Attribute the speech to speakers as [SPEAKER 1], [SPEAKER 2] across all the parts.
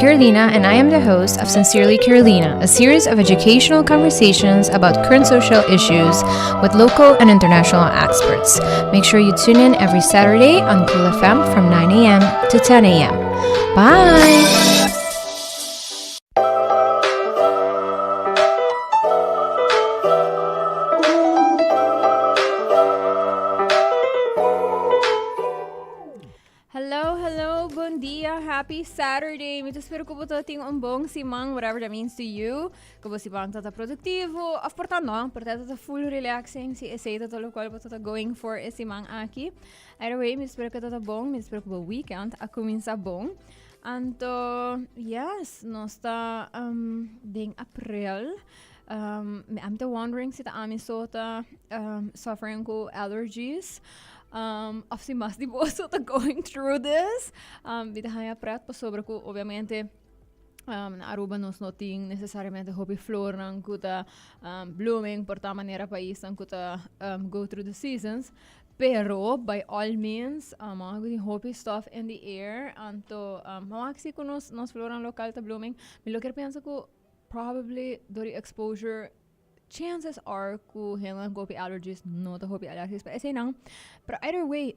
[SPEAKER 1] Carolina, and I am the host of Sincerely Carolina, a series of educational conversations about current social issues with local and international experts. Make sure you tune in every Saturday on Cool FM from 9 a.m. to 10 a.m. Bye! Happy Saturday! Mito espero ko po ting umbong si Mang, whatever that means to you. Kubo si Mang tata produktivo. Of portan no, portan tata full relaxing si essay tata lo qual po tata going for si Mang aki. Either way, mito espero ko tata bong, mito espero ko weekend ako minsa bong. Anto, yes, nosta ding April. I'm the wondering si ta amin sota suffering ko allergies. Of si mas di boso ta going through this. Bitahaya prat pa sobra ko obviamente na aruba nos noting necesariamente hobby flor ng kuta blooming por ta manera país ng kuta go through the seasons. Pero by all means, mga good hobby stuff in the air anto mawagsi ko nos florang lokal ta blooming. Miloker pensa ko probably dori exposure chances are ku helan gopi allergies no the hopi allergies but I say nang but either way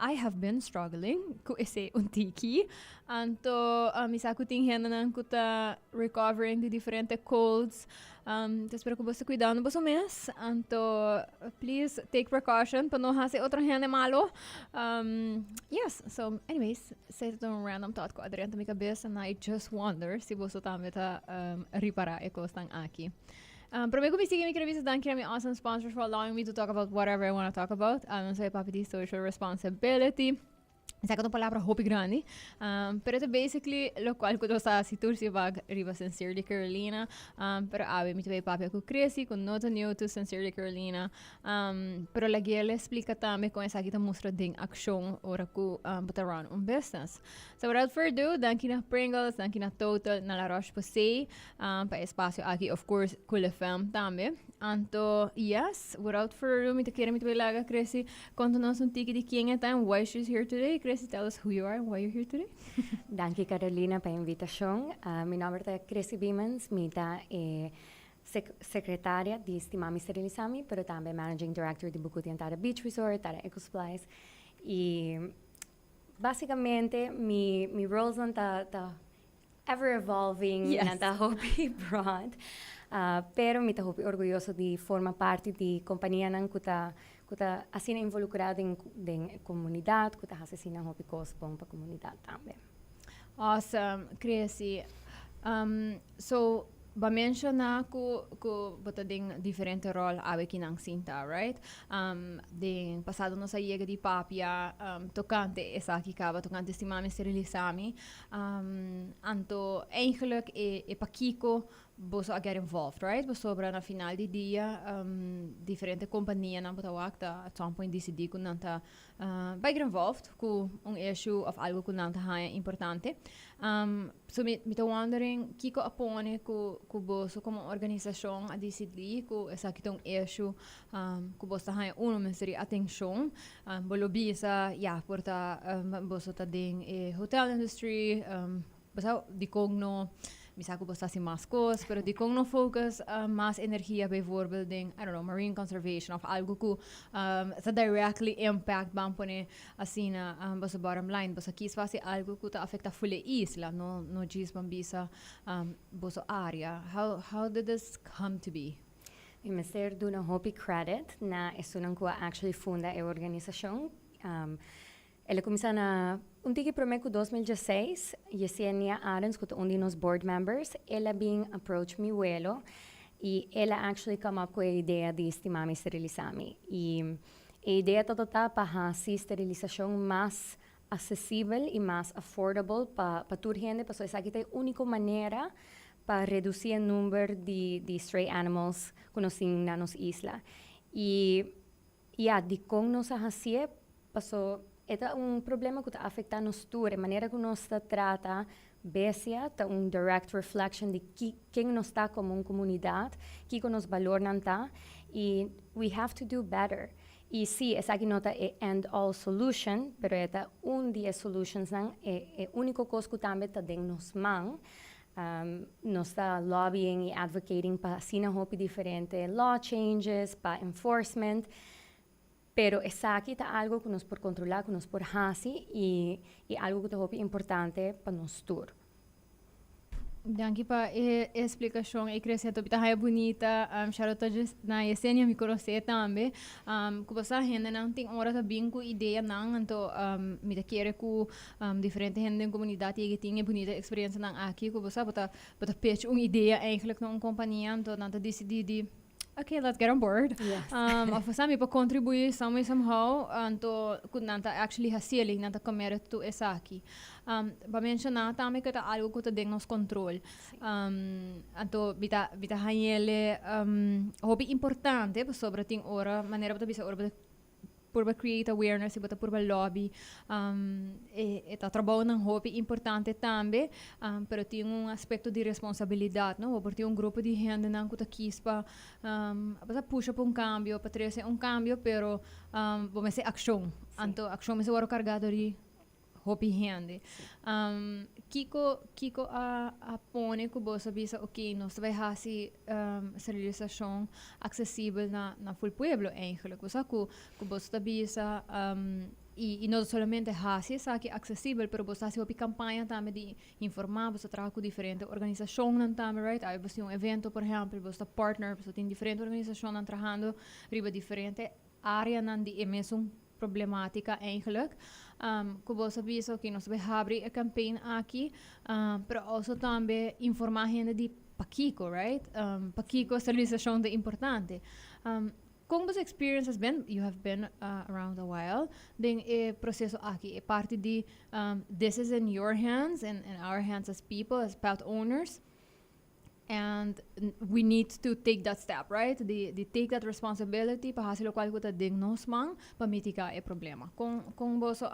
[SPEAKER 1] I have been struggling ku ese untiki anto isa ko ting henan nang kuta recovering the different colds espero ko basta cuidado no mes anto please take precaution pa no hase otro hene malo yes so anyways say to random thought ko adrian mi kabes and I just wonder si boso tameta ripara ekostang aki. Pero me sige mi krevisa dan kira mi awesome sponsors for allowing me to talk about whatever I want to talk about. So Papiti social responsibility. Sa katong palabra hopi grande. Pero ito basically lo cual ko sa situr si bag riba Sincerely Carolina. Pero awe mi tibay papi ako Chrissy kung not new to Sincerely Carolina. Pero lagi ele explica tame kung esa kita mustra ding aksyon ora ko butaran business. So without further ado, danki na Pringles, danki na Total, na La Roche-Posay, pa espasyo aki of course Cool FM tame. Anto, yes, without further ado, mi takira mi tibay laga Chrissy, konto na sun tiki di kienga time, why she's here today. Chrissy, tell us who you are and why you're here today.
[SPEAKER 2] Danke Carolina pa invitasyon. Mi nombre è Chrissy Beamans, mita secretaria di Stimami Sterilisami, pero tambe managing director di Bukutian Tara Beach Resort, Tara Eco Supplies. Y basicamente mi roles on ta ever evolving na ta hopi broad. Pero mi ta hopi orgulloso di forma parte di kompanya ng kuta asina involucrado din komunidad, kuta asina hopi kospong pa komunidad tambe.
[SPEAKER 1] Awesome, Chrissy. So ba-mention na ko bata ding diferente role awe kinang sinta, right? Ding pasado no sa yega di papia tocante esaki kaba tocante Stimami Sterilisami. Anto eigenlijk pakiko boso a get involved, right? Boso sobra na final di dia diferente companhia na botawak ta at some point decidi kun nanta by get involved ku un issue of algo kun nanta haya importante. So mi ta wondering kiko apone ku boso como organização a decidi ku esa kitong issue ku boso haya uno menseri atenção bolo bisa ya porta boso ta ding hotel industry boso di cogno bisa ko basta si maskos, pero di kong no focus mas energia bijvoorbeeld ding, I don't know, marine conservation of algo ko sa directly impact bang po ni asina basta bottom line, basta kispa si algo ko ta affecta fully isla, no gis bang bisa boso area. How did this come to be?
[SPEAKER 2] Mi ser do na Hopi Credit na esunang ko actually funda e organização. Ela começa na untiki promeco 2016, Yesenia Arens, kuto undi nos board members, ela being approach mi welo, e ela actually come up com a ideia de Stimami Sterilisami. E a ideia total para si sterilização mais acessível e mais affordable para toda gente, para essa aqui é a única maneira para reduzir o número de stray animals conhecidos na nossa isla. E de como nós fazemos, passou é um problema que afeta nos todos, a maneira que nós trata besia, é um direct reflection de quem nós está como uma comunidade, que nos valor não está, e we have to do better. Y sí, esa aquí nota es end all solution, pero esta un día solutions nang único cosa que también ta den nos man. Nos está lobbying y advocating para sina hopi diferente law changes, para enforcement. Pero esa aquí está algo que nos por controlar, que nos por hasi y algo que te hopi importante para nos tour.
[SPEAKER 1] Danke pa explicação e crescento bita é bonita charota na Yesenia me conhece também que você ainda não tem hora de bem com ideia não então me quer com diferente gente na comunidade e que tem bonita experiência não aqui que você bota pitch uma ideia eigenlijk numa companhia então não decidir okay, let's get on board.
[SPEAKER 2] Yes.
[SPEAKER 1] Of sami pa contribui some way somehow anto kun nanta actually hasiling nanta comer tu esaki. Ba mencionar também que tá algo que tá dentro nos control. Anto bita hanyele hobby importante sobre ting ora maneira bota bisa ora por create awareness e bota por lobby tá trabalho num hobby importante também pero tem aspecto de responsabilidade não porque tem grupo de gente não que tá quispa para puxa para cambio para trazer cambio pero vamos ser ação então ação é o carregado de hobby gente Kiko a pone que você bisa ok nós vai fazer essa realização acessível na full pueblo eigenlijk você que você bisa e não somente fazer isso aqui acessível pero você faz uma campanha também de informar você trabalha com diferentes organizações também right aí você tem evento por exemplo você partner você tem diferentes organizações trabalhando riba diferente área de mesmo problemática eigenlijk. Que você visa que nós vamos abrir a campanha aqui, pero also também informar a gente de Paquico, right? Paquico é a realização de importante. Como você experience has been, you have been around a while, then processo aqui é parte de this is in your hands and in our hands as people, as pet owners. And we need to take that step, right? De take that responsibility para fazer o qual que diagnosman para mitigar o problema. Com você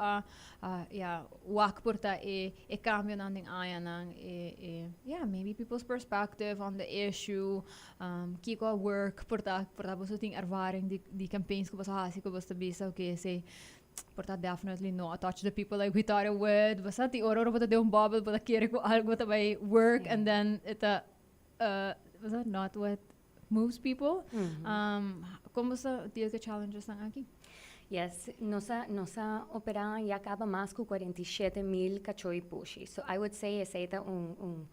[SPEAKER 1] work por ta e cambio na ding aya nang maybe people's perspective on the issue, kiko work por ta você tem ervaring de campaigns que você faz que você bisa o que sei but that definitely not touch the people like we thought it would. Basta ti oro basta de bubble basta kere ko algo ta by work and then was that not what moves people? Como sa deal ka challenges ng aki?
[SPEAKER 2] Yes, nossa opera ya acaba mais com 47,000 cachorro pushi. So I would say esse é um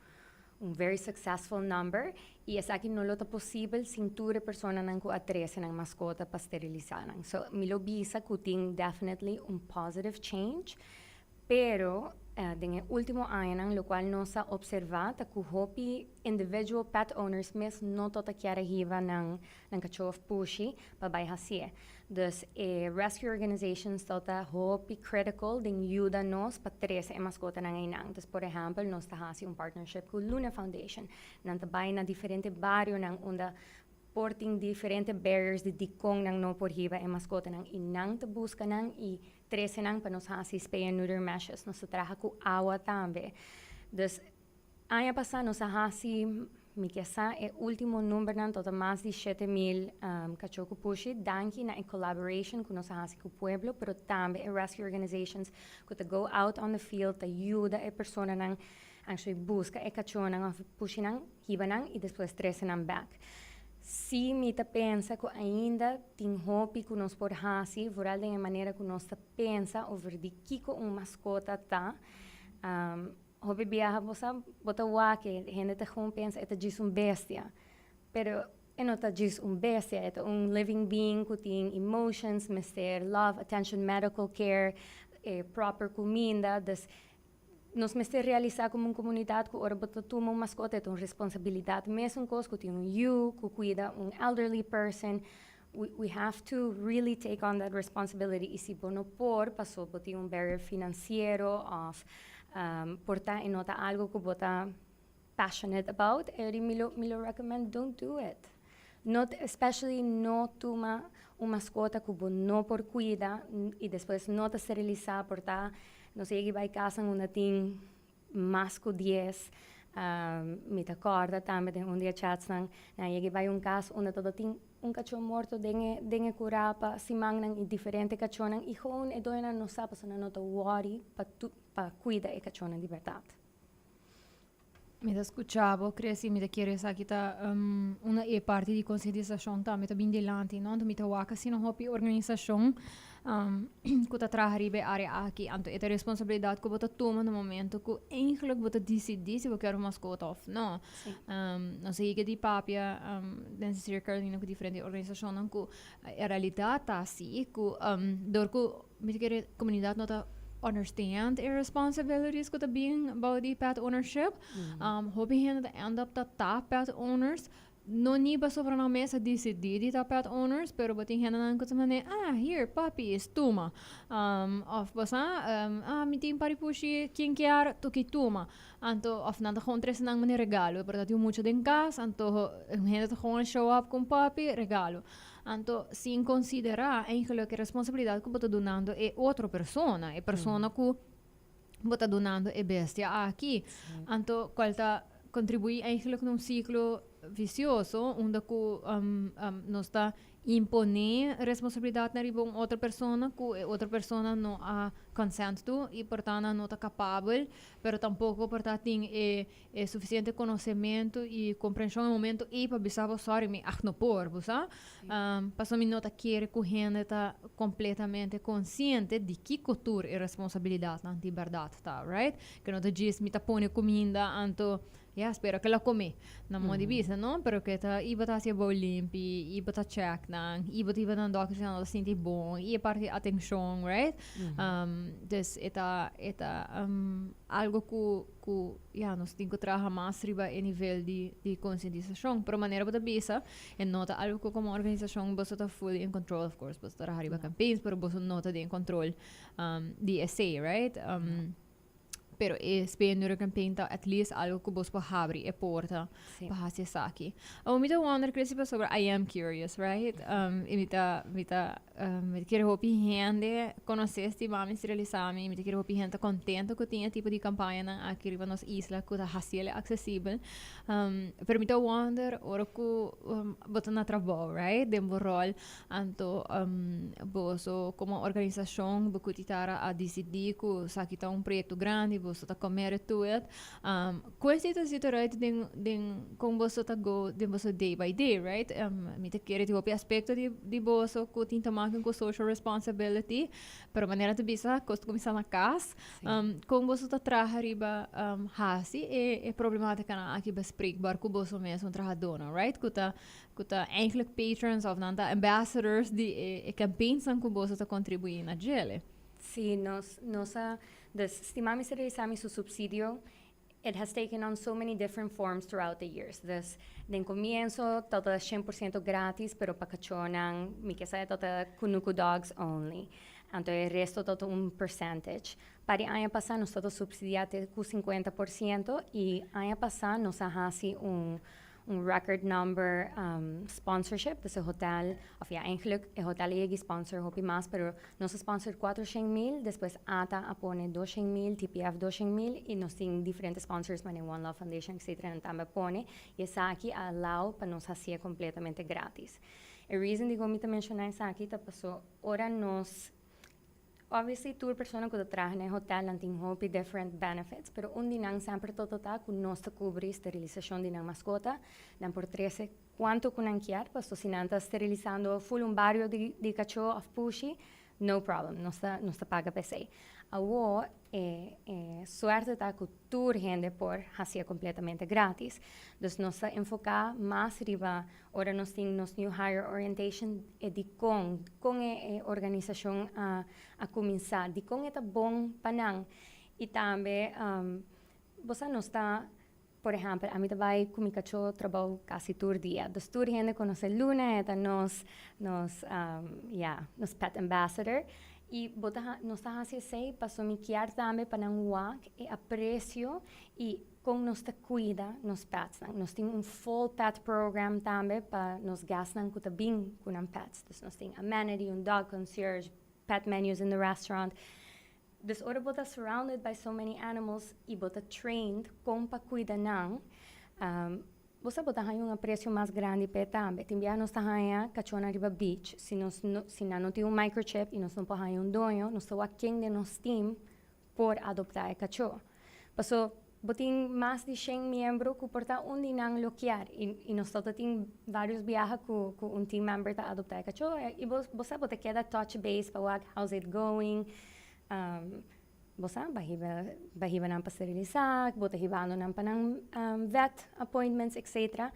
[SPEAKER 2] very successful number e essa aqui não é possível sem toda pessoa não com a 13 ng mascota para esterilizar. So me lo bisa que tem definitely positive change, pero den último ano, lo qual nós observado que hopi individual pet owners mes não tota kiara hiva ng cachorro pushi para vai hasie. Dus rescue organizations tota hopi critical den yuda nos para 13 mascota ng inang. Dus por ejemplo, nós ta hasi partnership com Luna Foundation. Nanta bay na diferente barrio ng unda porting diferente barriers de dikong ng no por hiva mascota ng inang ta busca ng 13 nang para nos hasi spay and neuter meshes. Nos trabaja com agua também. Dus, ano passado nos hasi mi kesa último número nan tota mais de 7,000 cachorro pushi danki na collaboration com nos hasi com pueblo, pero também rescue organizations que go out on the field, ajuda persona nang actually busca cachorro nang pushi nang hiba nang e depois 13 nang back. Se me pensa que ainda tem hobby que nós por hasi, voral de maneira que nós pensa over de que mascota tá, hobby viaja você bota wake, gente te gewoon pensa é just bestia, pero não tá just bestia, é living being que tem emotions, mister love, attention, medical care, proper comida, das nós mesmo realizar como comunidade que ora bota toma mascota é responsabilidade mesmo coisa que tem que cuida elderly person we have to really take on that responsibility e se bono por passou botar barrier financeiro of portar e nota algo que bota passionate about e me lo recommend don't do it not especially no toma mascota que não por cuida e depois não te esterilizar portar não sei que vai casa onde tem mais que 10 me acorda também tem dia chats na que vai caso onde todo tem un cachorro muerto dengue curapa simang nang diferente cachorro nang ihon e doy na no sapa so na nota worry pa cuida e cachorro nang verdad.
[SPEAKER 1] Mi da escuchavo, cresi, mi da chiede sa kita una parte di conscientização ta, mi da bindilanti, no? Mi da waka sino hopi organização kuta traharibe area aqui, anto ita responsabilidade que bota toma no momento que eigenlijk bota decidir se eu quero mascota of no. Não sei que di papia nesse circuito com diferente organização não que a realidade tá assim que dor que mi da querer comunidade nota understand their responsibilities with being about the pet ownership. Hoping that end up the top pet owners. No ni ba sobra na mesa decidir the pet owners, pero bating hena nan ko tamane, here, puppy is tuma. Of basa, miting paripushi, quien quer, tuki tuma. Anto, of nanda gewoon tres nang mani regalo, pero dat yung mucho din kas, anto, hena to gewoon show up com puppy, regalo. Anto, sin considerar eigenlijk a responsabilidade que bota donando é outra persona, é persona que bota donando é bestia aqui. Anto, qualta contribui eigenlijk num ciclo vicioso, onde nos está imponer responsabilidade na riba outra persona, que outra persona não a consent to e portanto não está capaz, pero tampouco portanto tem suficiente conhecimento e compreensão no momento e para bisar sorry me ach no por, busa. Passou me nota que o gente está completamente consciente de que cultura e responsabilidade na verdade tá, right? Que não te diz me tá pone comida anto espero que la come. Na mo di bisa, no? Pero que ta iba ta siya bowl limpi, iba ta check nang, iba ng doctor siya na sinti bong, iba parte atención, right? Dus eta algo ku nos tinko trabaja más riba en nivel de conscientización. Pero manera bota bisa, en nota algo que como organización vos está fully in control, of course, vos trabaja riba campaigns, pero vos nota de en control de SA, right? Pero spendere campaign ta at least algo que vos pa abrir e porta pa hacer saki. Me da wonder crazy pa sobre I am curious, right? Me quiero hopi gente conocer este mami realizami, me quiero hopi gente contento que tinha tipo de campanha na aqui riba nos isla que tá haciele acessível. Pero me da wonder ora que bota na trabalho, right? Dembo rol anto boso como organização bocutitara a decidir que saki tá projeto grande você está comendo tudo. Coisa está se right com você está go de você day by day, right? Me te quer tipo aspecto de você que tem tomar com social responsibility, pero maneira de bisa cost começar na casa, com você está trabalhar riba hasi é problemática na aqui bespreekbaar com você mesmo trabalhador, right? Kuta eigenlijk patrons of nanta ambassadors de campaigns com você está contribuindo na gele.
[SPEAKER 2] Sí, nossa estimami se realizami su subsidio, it has taken on so many different forms throughout the years. Dus, den comienzo, todo 100% gratis, pero pa cachonang, mi que sa todo kunuku dogs only. Anto el resto todo un percentage. Para año pasado nos todo subsidiate cu 50% y año pasado nos hasi un record number sponsorship de ese hotel. Of ja, eigenlijk el hotel llega sponsor hopi más, pero nos sponsor 400,000, después ATA apone 200,000, TPF 200,000 y nos tienen diferentes sponsors, man One Love Foundation, etc. También pone y esa aquí allow para nos hacer completamente gratis. El reason digo me te mencionar esa aquí te pasó ahora nos obviously tour persona que trabaja en el hotel han tenido different benefits, pero un dinang siempre todo ta con nos te cubre esterilización de la mascota, dan por 13 cuánto con anquiar, pues si nanta esterilizando full un barrio de cachorro of pushi, no problem, no está paga PC. Awo suerte ta que tour gente por hacer completamente gratis. Dus nos enfocar más riba, ahora nos nos new hire orientation de con organización a comenzar, de con esta bon panang y también bosa nos está por ejemplo, a mí también con mi cachorro trabajo casi todo el día. Dus tour gente conoce Luna, esta nos pet ambassador. Y nos hace sei pasó mi kiar también para un walk y aprecio y con nos te cuida nos pets. Nos tiene un full pet program también para nos gastan con bien con pets. Dus nos tiene amenity, un dog concierge, pet menus in the restaurant. Dus ahora bota surrounded by so many animals y bota trained con pa cuida nang. você botar um preço mais grande para também. Timbia nós tá aí cachona riba beach, se nós se não tem microchip e nós não podemos dono, nós só quem de nós team por adoptar cachorro. Passo botin mais de 100 membros que porta onde não loquear e nós todos tem vários viajes com team member para adoptar cachorro e você botar cada touch base para how's it going. Você bahiba ng pasterilizar, bota hibano ng panang vet appointments, etc.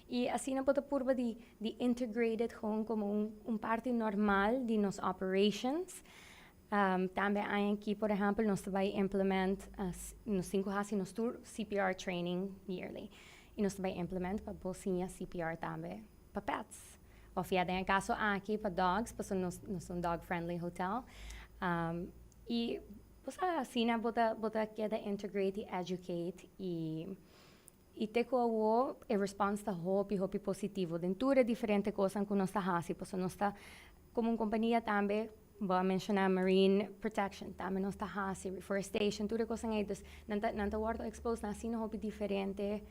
[SPEAKER 2] E assim na bota purba de integrated home como parte normal de nos operations. Também há aqui, por exemplo, nós vai implement nos 5 hasi nos tour CPR training yearly. E nós vai implement para bolsinha CPR também para pets. Ou fiada em caso aqui para dogs, para nós dog friendly hotel. E você assim na bota queda integrate e educate e te ko e response ta hopi positivo dentro de diferente coisas que nós está hasi, porque nós está como uma companhia também vou mencionar marine protection, também nós está hasi reforestation, tudo coisas aí, então nanta world expose na assim hopi diferente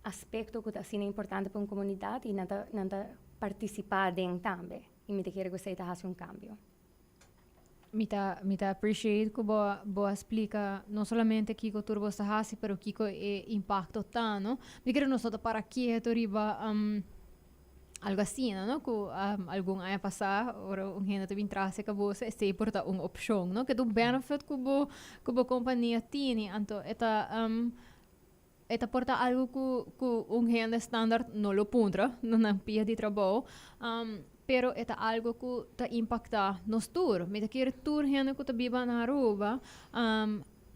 [SPEAKER 2] aspecto que assim é importante para uma comunidade e nanta participar dentro também. E me te quero que você tá hasi cambio.
[SPEAKER 1] Mita appreciate ko boa explica não somente kiko turbo sa hasi pero kiko e impacto tano mi quero não só para quieto riba algo assim não ko algum aya passar ora gente te vim trazer que você se porta uma opção não que do benefit ko bo companhia tini anto eta porta algo que gente standard não lo puntra não pia de trabalho pero eta algo que ta impacta nos tour. Mita kira tour hena ko ta biba na Aruba,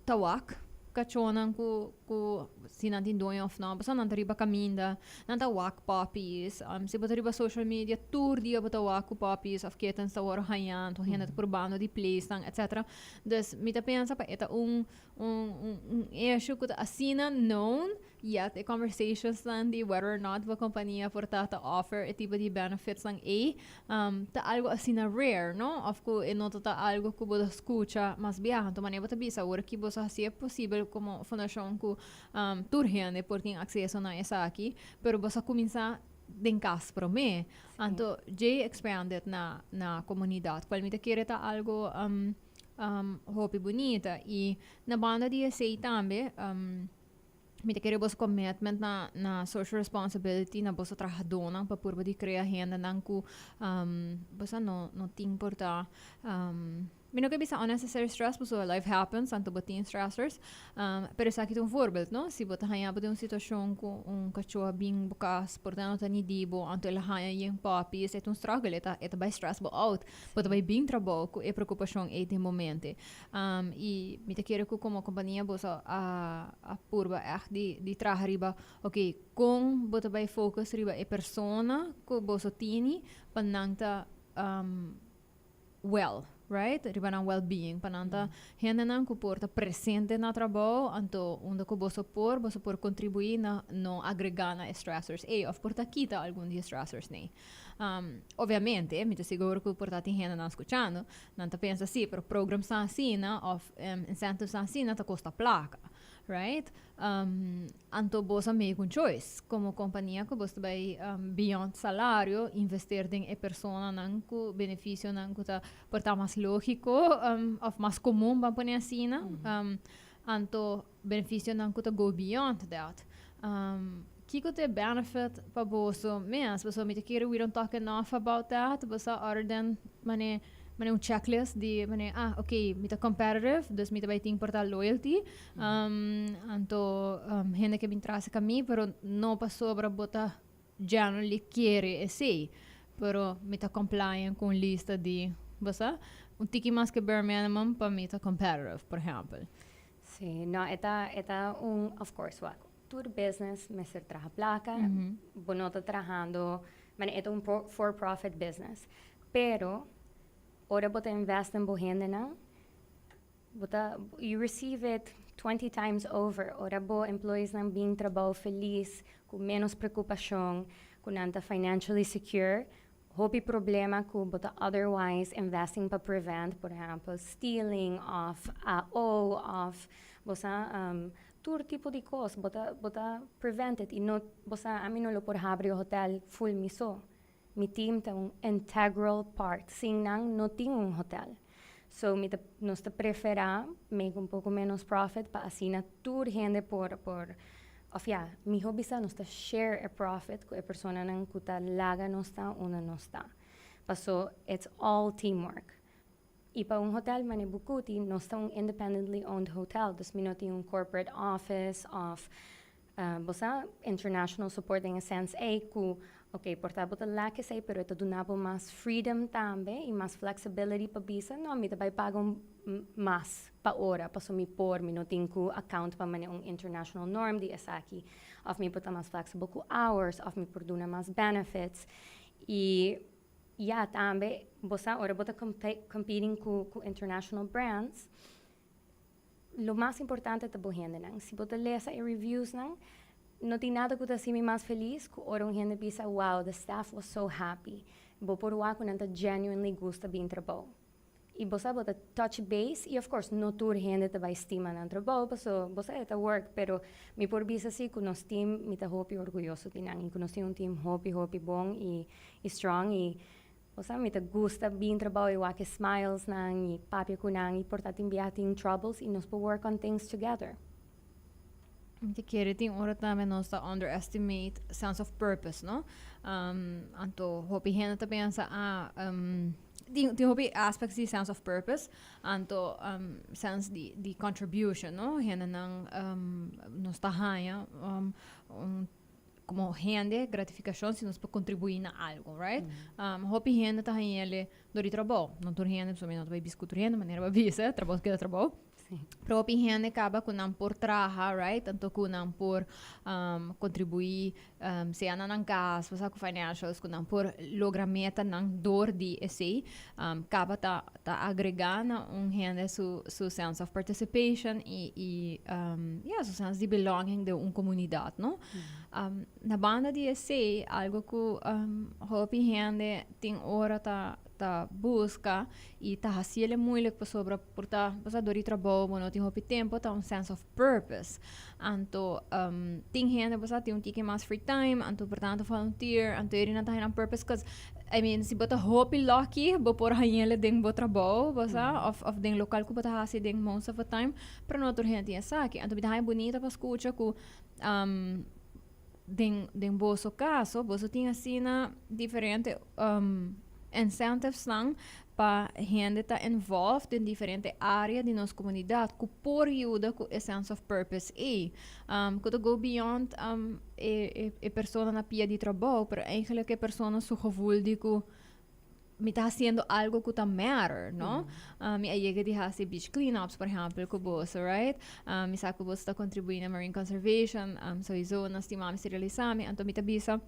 [SPEAKER 1] tawak, kachonan ko sinantin doon of na, basta nanta riba kaminda, nanta wak puppies, si bata riba social media, tour dia bata wak ko puppies, of kittens ta waro hayan, to hena ta purbano di place, etc. Dus mita pensa pa eta issue ko ta asina known, yet a conversations lang di whether or not va companhia por ta offer e tipo de benefits lang ta algo assim na rare, no? Of ko nota ta algo que boda escucha mas viajan, to maneba ta bisa ora que bosa assim é possível como fundação ko turhiane por tem acesso na essa aqui, pero bosa começar den cas pro me. Anto Jay expanded na comunidade. Qual me ta querer ta algo hopi bonita e na banda de say também mi te quero bos commitment na social responsibility na bosa trabajadona pa purba di crea renda nan ku bosa no ting porta Mino que bisa unnecessary stress, pues life happens, anto botin stressors. Pero sa aqui um voorbeeld, no? Si bota hanya de uma situação com cachorro bem bukas, portanto tá nidibo, anto ela hanya yung puppies, é um struggle, eta by stress bo out, bota by bem trabalho, e preocupação é de momento. E me te quero que como companhia bosa a purba echt di traha riba, okay, com bota by focus riba e persona ko bosa tini panangta well, right? Riba ng well-being. Pananta, henda nang kuporta presente na trabaho, anto, unda ko boso por contribuir na no agregar na stressors. Of porta kita algum de stressors ne. Obviamente, me te seguro que porta tem henda na escuchando, nanta pensa assim, pero programs na asina, of incentives na asina, ta costa placa. Right? Anto bosa make un choice como companhia que bosta vai beyond salário investir em e persona nang ku benefício nang ku ta porta mais lógico of mais comum ba pone assim anto benefício nang ku ta go beyond that kiko te benefit pa boso mes boso me te kere we don't talk enough about that bosa other than mane um checklist de okay, mita competitive, dus mita vai ting portar loyalty. Anto gente que bintrasa kami, pero no pa sobra bota generally quiere esse, pero mita compliant com lista de, basta, tiki mais que bare minimum pa mita competitive, por exemplo.
[SPEAKER 2] Sí, no, eta of course, todo business, me ser traja placa, bonota trabajando, eta for-profit business, pero ora bota invest in bohende na bota you receive it 20 times over ora bo employees nang being trabalho feliz com menos preocupação com nanta financially secure hopi problema ku bota otherwise investing pa prevent por example stealing of bosa todo tipo de coisas, bota prevented, e não, a mim não lo por abrir o hotel full miso. Mi team tem um integral part, sem não tem um hotel. So, nós prefera make um pouco menos profit para assim toda gente por of ja, mi hobby sa nós share a profit com a pessoa não que tá laga nós tá ou não está. So, it's all teamwork. E para hotel Manibukuti, nós estamos um independently owned hotel. Dus nós temos um corporate office of international support in a sense que ok, portanto, lá que sei, pero ito dunabo mais freedom também e mais flexibility para bisa. Não, me também pagam mais para hora, para sumi por, me não tenho account para mane international norm de essa aqui. Of me puta mais flexible com hours, of me por duna mais benefits. E também, ora bota competing com international brands, lo mais importante é a boa gente, não? Se você lê essa reviews, não tem nada que assim me mais feliz, que ora um gente pensa, wow, the staff was so happy. Bo por o que não genuinely gusta bem trabalho. E você bota touch base, e of course, não toda gente te vai estimar no trabalho, porque você é work, pero me por bisa assim, que nós team, me tá hopi orgulhoso de nang, que nós temos um team hopi bom e strong, e você me gusta bem trabalho, e que smiles nang, e papi ko nang, e portanto enviar troubles, e nós podemos work on things together.
[SPEAKER 1] Te quiere ting ora também nós tá underestimate sense of purpose, no? Anto hopi gente tá pensa tem hopi aspects de sense of purpose, anto sense de contribution, no? Gente não nós tá ganha como gente gratificação se nós podemos contribuir na algo, right? Hopi gente tá ganha ele do trabalho, não tô gente, pessoalmente não vai biscuit gente, maneira babisa, trabalho que dá trabalho. Propi gente acaba com não por trabalhar, right? Tanto com não por contribuir, se ana nang casa, passa com financials, com não por logra meta nang dor de esse, acaba tá agregando gente su sense of participation e su sense de belonging de comunidade, no? Na banda de esse, algo que hopi gente tem hora tá busca e tá haciendo muito para sobre por tá passador trabalho, não tem hopi tempo, tá um sense of purpose. Anto tem gente passa tem tique mais free time, anto portanto volunteer, anto ele não tá um purpose cause I mean se bota hopi lucky, bo por hanhele ding bo trabalho, passa of ding local ku bota hasi ding most of the time, pero não outra gente essa aqui, anto bita bonita para escuta ku den boso caso, boso tinha assim na diferente incentives lang para gente tá involved em diferente áreas de nossa comunidade que por ajuda com a sense of purpose que go beyond a pessoa na pia de trabalho, pero eigenlijk a pessoa su gevoel de que me está haciendo algo que tá matter, no? Me ayega de hacer beach cleanups, por exemplo, com você, right? Me sabe que você está contribuindo na marine conservation, so iso nas timamos se realizar, então me tá bisa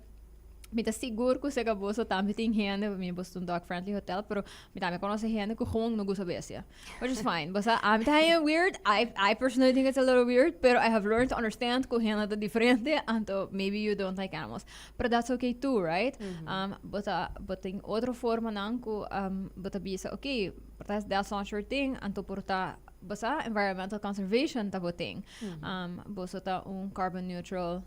[SPEAKER 1] me tá seguro que você acabou só também tem gente, me bosta um dog friendly hotel, pero me também conhece gente que gewoon não gosta desse, which is fine. But me tá weird. I personally think it's a little weird, pero I have learned to understand que gente é diferente, então maybe you don't like animals, but that's okay too, right? But tem outra forma não que but bisa okay, but that's not your thing, então porta basta environmental conservation tá boting. Basta tá carbon neutral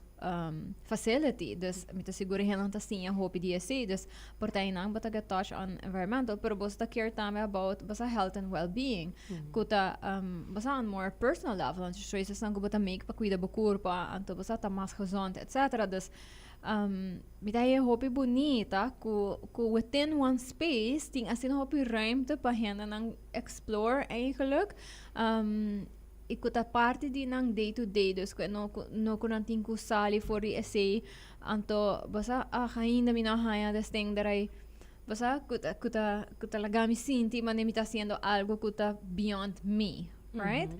[SPEAKER 1] facility, dus met de seguro hen ta sinha hope DSC, dus portay nang bata touch on environmental, pero basta care tama about basta health and well-being. Kuta basta on more personal level, ang choices nang bata make pa cuida bo corpa, anto basta ta mas gezond, etc. Dus mitaye hope bonita ku within one space ting asin hope ruimte pa hen nang explore eigenlijk ikuta parte di nang day to day dus no ko nanting ku sali for the essay anto basta ainda minahaya this thing that I basta kuta lagami sinti man está haciendo algo kuta beyond me, right?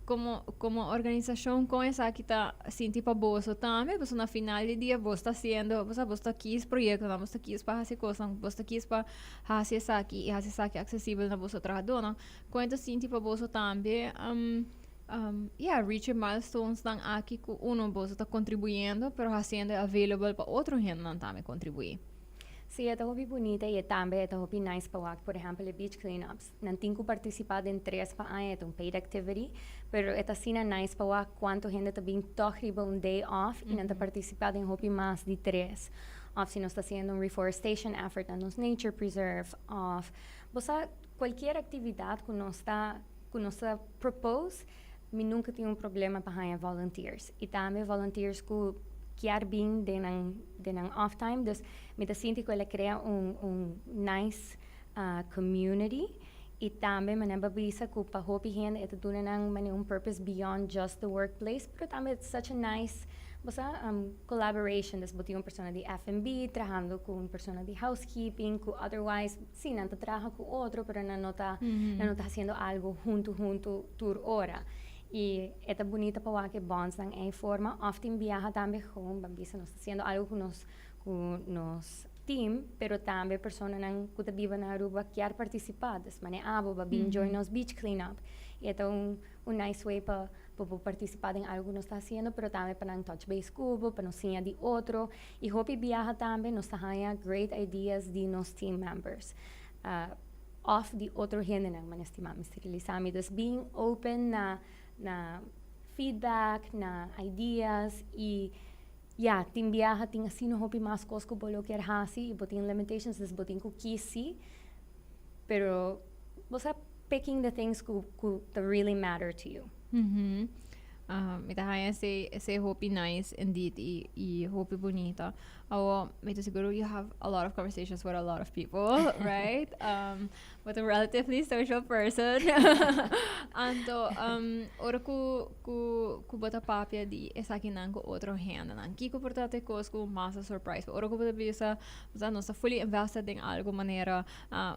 [SPEAKER 1] Como organização com essa que tá sinti pa boso também, mas na final do dia você está haciendo, você está aqui esse projeto, você está aqui para fazer coisas, você está aqui para fazer isso aqui e fazer isso aqui acessível na você trabalhador, com essa sinti pa boso também, reach milestones dan aqui que você está contribuindo, pero fazendo available para outro gente não também contribuir.
[SPEAKER 2] Sí, ito hobby bonita e também ito hobby nice pa wak. Por exemplo, beach cleanups. Nanting ko participado em 3 pa ay itong paid activity, pero ito sina nice pa wak quanto gente também tohriba um day off e nanta participado em hobby mais de 3. Of se nós está haciendo um reforestation effort na nos nature preserve, of bosa qualquer atividade que nós está propose, mi nunca tinha problema para volunteers. E também volunteers que quer bem denang off time, dus me sinto que ela cria nice community. E também manamba bisa que para hobby gente ito doon nang purpose beyond just the workplace, pero também it's such a nice collaboration. Dus buti persona de F&B trabajando con una persona de housekeeping, que otherwise sí, no trabaja con otro, pero no está haciendo algo junto tur hora. Y esta bonita para que bonds dan en forma, often viaja también con bambisa, nos está haciendo algo con nos team, pero también personas que te viven en Aruba quieren participar, dus mane abo, babin join nos beach cleanup. Y esta un nice way para participar en algo que nos está haciendo, pero también para touch base cubo, para nos enseñar de otro. Y hope viaja también, nos trae great ideas de nos team members. Off de otro gente nang manestimam sterilizami. Dus being open na feedback, na ideas, y team viaja, ting asino hopi mas cosco bolo que hasi, y botin limitations, dus botin ku kisi, pero bosa picking the things that really matter to you.
[SPEAKER 1] Mitahaya esse hopi nice indeed e hopi bonita. Mito siguro you have a lot of conversations with a lot of people, right? But a relatively social person. Anto, ora ku bota papia di esaki nang ko otro hand nang kiko portate kos ku massa surprise. Ora ku bota bisa nossa fully invested in algo manera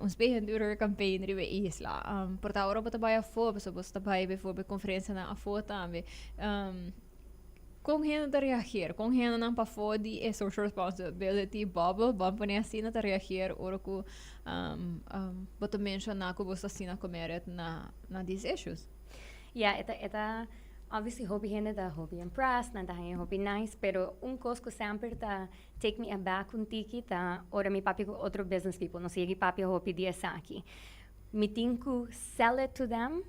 [SPEAKER 1] uns behen durer campaign rive isla. Porta ora bota baya fo, so bota baya bijvoorbeeld conferentie na afo tambe. Kung hen na reagir, kung hen na pa di social responsibility bubble, bampo niya sina ta reagir oro ko boto mention na ko bosta sina comeret na these issues.
[SPEAKER 2] Yeah, ita obviously hobby hen da hobby impressed, na dahan hobby nice, pero cos ko sempre ta take me aback un tiki ta ora mi papi ko otro business people, no sige papi hobby dia saki. Mi tinku sell it to them.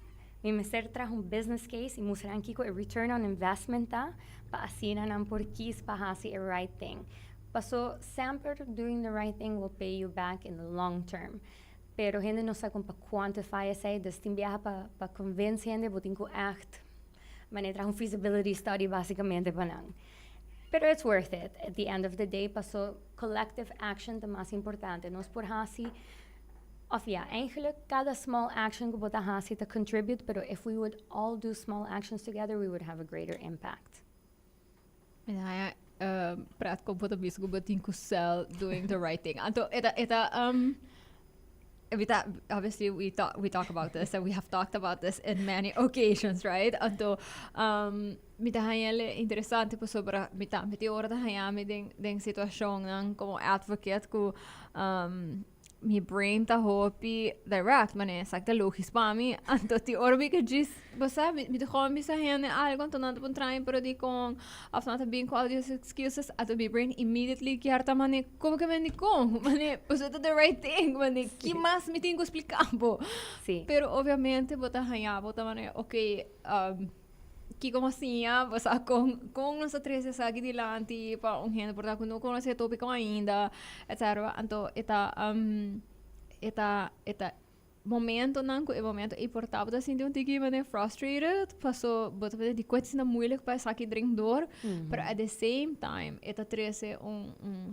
[SPEAKER 2] Mi meser trajo un business case y musaran kiko a return on investment ta pa asina ng porkis pa hasi a right thing. Paso sempre doing the right thing will pay you back in the long term. Pero gente no sabe pa quantify essa, dus timbiaha pa convince gente botin ko act. Mane trajo un feasibility study basicamente pa nang. Pero it's worth it. At the end of the day, paso collective action the más importante. Nos por hasi eigenlijk cada small action que bota hasi to contribute, pero if we would all do small actions together, we would have a greater impact.
[SPEAKER 1] Ja, praat ko bota bis ko botin ko sell doing the right thing. Anto obviously we talk about this and we have talked about this in many occasions, right? Anto mitahayale interessante po sobra miti ora tahayami ding sitwasyon ng como advocate ko mi brain ta hopi direct mane sakta logisch pami anto ti orbi que diz basta mi te gewoon bisa hene algo anto nada pun trying pero di con after being com audio excuses ato mi brain immediately kiarta mane como que mendi com mane pues the right thing mane que mais me tenho que explicar bo
[SPEAKER 2] sí
[SPEAKER 1] pero obviamente bota hanya bota mane okay que como assim, você com nossa três aqui dilante para gente por não conhece tópico ainda, etc. Então, eta momento não que momento importante assim de tiki mane frustrated, passou bota de coisas na moeilijk para sair drink door, pero at the same time eta trece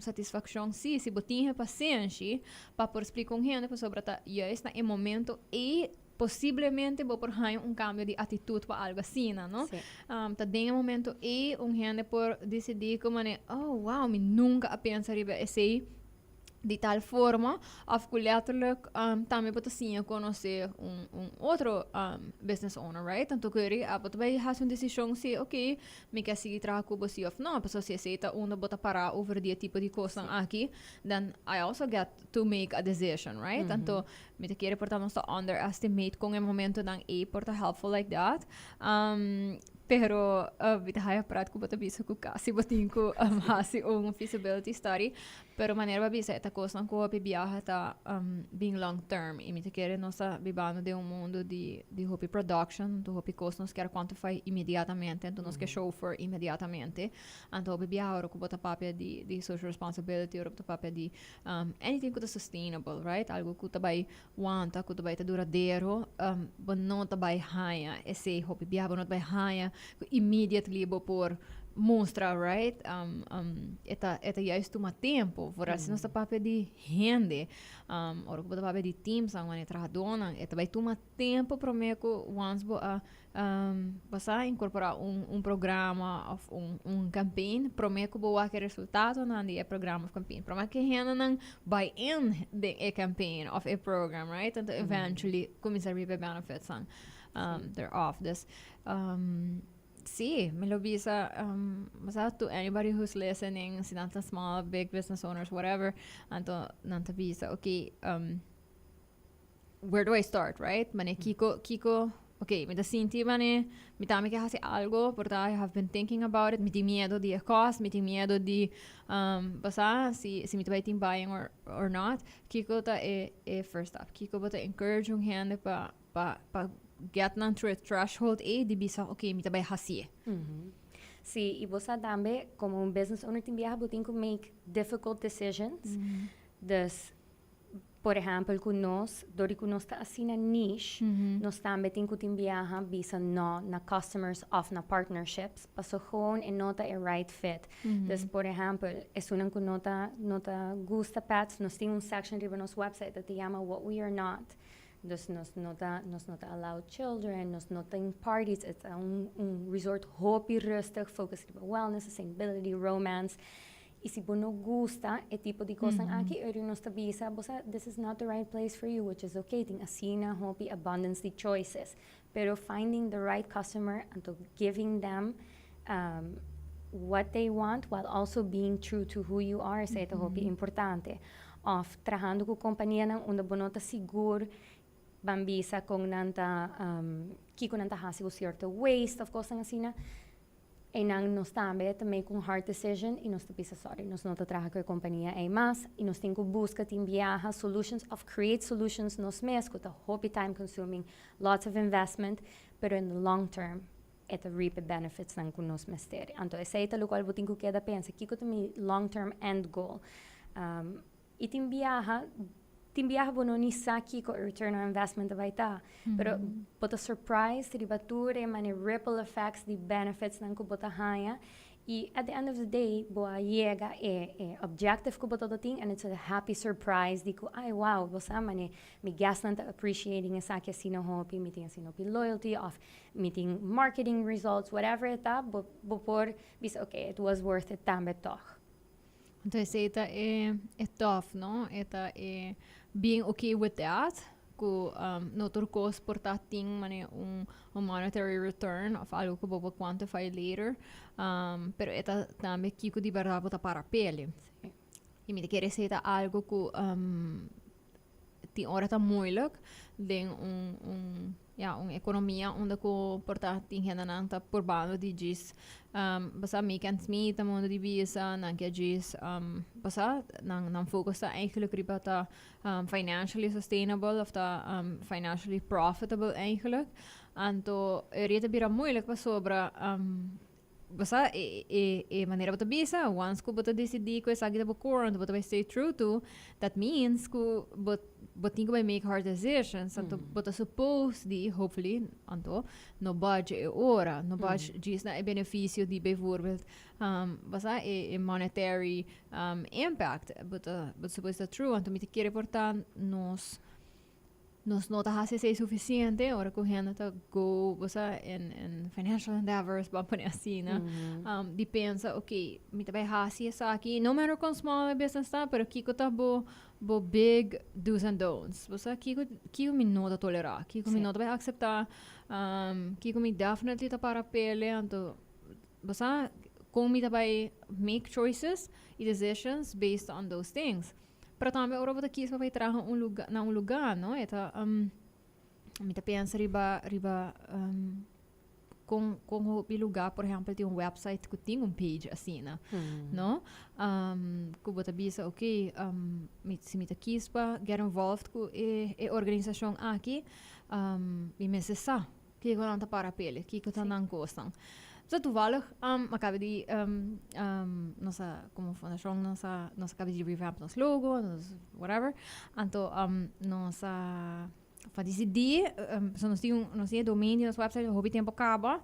[SPEAKER 1] satisfação sim, se botinha paciência para por explicar com gente sobre tá está em momento e possivelmente vou por um cambio de atitude para algo assim, não? Tá dentro momento e gente por decidir como oh wow, me nunca pensaria esse de tal forma, of letterlijk também pode sim conhecer outro business owner, right? Tanto que ele pode fazer uma decisão se, ok, me quer seguir trabalhar com você ou não, pessoa se aceita bota parar over die tipo de coisa aqui, then I also get to make a decision, right? Tanto me te quer portar não underestimate com o momento não é porta helpful like that. pero bita haya prat ko bata bisa ko kasi batin ko hasi feasibility study, pero maneira ba bisa eta coisa ko biyaha ta being long term e mita querer nossa bibano de mundo de hopi production, do hopi cost nos quer quantify imediatamente, então nos quer show for imediatamente, então biyaha ora ko bata papia de social responsibility, ora bata papia de anything que sustainable, right? Algo que tabai wanta, que tabai ta duradeiro, but não tabai haya, esse hopi biyaha não tabai haya immediately por mostrar, right? Eta juist uma tempo, voor als nós papel de rende, ora que papel de teams, ang mani trahadona, eta vai tomar tempo para mim que once bo a passar incorporar programa of campaign, para mim que boa que resultado na de programa of campaign, para mim que renda não buy in de campaign of a program, right? And eventually começar a reap benefits on they're off this. Sí, me lo visa, to anybody who's listening, si nanta small, big business owners, whatever, anto nanta visa, okay, where do I start, right? Mane Kiko, okay, me da sinti mane, me tami que hace algo, porque I have been thinking about it, me tem miedo de cost, me tem miedo de, si me vai buying or not, Kiko ta first step, Kiko bota encourage gente pa get nan through a threshold de bisa okay mita bay hasi.
[SPEAKER 2] Sí, y vos también como un business owner timbia botin ko make difficult decisions. Dus por ejemplo, con nos, dori con nos ta asina niche, nos también tin ko timbia bisa no na customers of na partnerships, paso gewoon en nota a right fit. Dus por ejemplo, es una con nota gusta pets, nos tiene un section riba nos website that te llama What We Are Not. Dus nos nota allow children, nos nota in parties, it's un resort hopi rustig, focus on wellness, sustainability, romance. Y si no gusta e tipo de cosas aquí, nos tabisa, this is not the right place for you, which is okay. Ting asina hopi abundance de choices, pero finding the right customer and to giving them what they want while also being true to who you are, is ito hopi importante. Of trabajando com companhia nang unda bonota seguro bambisa kung nanta kiko nanta hasi ko cierto waste of course assim na e nang nos tambe to make un hard decision e nos tapisa sorry nos nota trabaja com companhia e mas e nos tenho busca timbiaha solutions of create solutions nos mes ko ta hope time consuming lots of investment pero in the long term eta reap benefits nang kunos mesteri anto essa ita lo qual botin ko queda pensa kiko to mi long term end goal e timbiaha bono ni saki ko return on investment vai ta pero bota surprise ribature mani ripple effects the benefits nan ko bota haya e at the end of the day boa llega objective ko bota thing and it's a happy surprise di ko ay wow bosa mani mi gas nan appreciating esa que sino hopi meeting sino loyalty of meeting marketing results whatever eta bo por bis okay it was worth it tambe toch.
[SPEAKER 1] Entonces esta é tough, no? Esta being okay with that, ku no turcos portar ting mane monetary return of algo que bobo quantify later, pero esta também kiko di verdade bota para pele. E me quer ser algo que ti ora tá moeilijk, den uma economia onde ko portar ting henananta por bando di gis basa make ends meet am mundo di visa nan que gis basa nan focus ta eigenlijk riba ta financially sustainable of ta financially profitable eigenlijk anto rete bira moeilijk pa sobra basta maneira bota bisa once ko bota decidi ko esa gida core bota vai stay true to that means ko botinho vai make hard decisions anto bota suppose di hopefully anto no budget ora no budget diz na benefício di bijvoorbeeld basta monetary impact but suppose that true anto me te querer portar nos nota hasi sei suficiente ora correndo tá go você in financial endeavors ba pone assim né de pensa okay me tá vai hasi essa aqui no matter com small business tá pero kiko tá bo big do's and don'ts você kiko me nota tolerar kiko me nota vai aceitar kiko me definitely tá para pele então você como me tá vai make choices e decisions based on those things. Pero também ora bota kis vai traga um lugar, não? Eta me tá pensa riba com o lugar, por exemplo, tem website que tem page assim, no? Que bota bisa, ok, se me quispa, get involved com a organização aqui, e me sa, que eu não tá para pele, que eu não gostam. So toevallig, acaba de nossa como fundação nossa acaba de revamp nosso logo, whatever. Então nossa para decidir, nós temos domínio nosso website, o hobby tempo acaba.